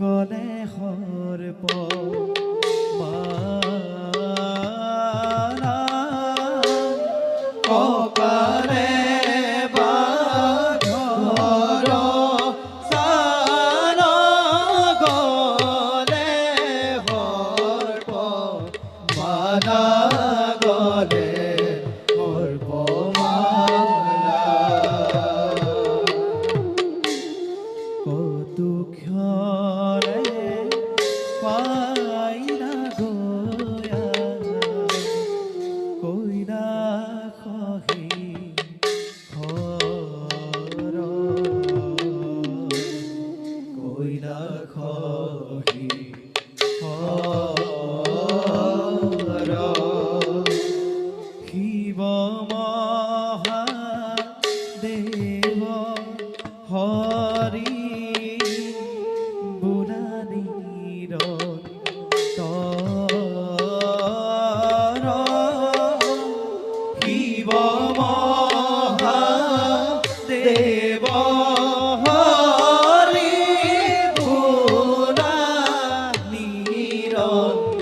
গলে সৰ্প মাৰা ককালে বাঘৰ চাল গলে সৰ্প মাৰা গলে সৰ্প মাৰা কতুক্ষৰে পাইনা গয়া কইনা খহি ঘৰ কইনা খহি ঘৰ শিৱ মহাদেৱ হৰি শিৱ মহাদেৱ হৰি বুঢ়া নিৰঞ্জন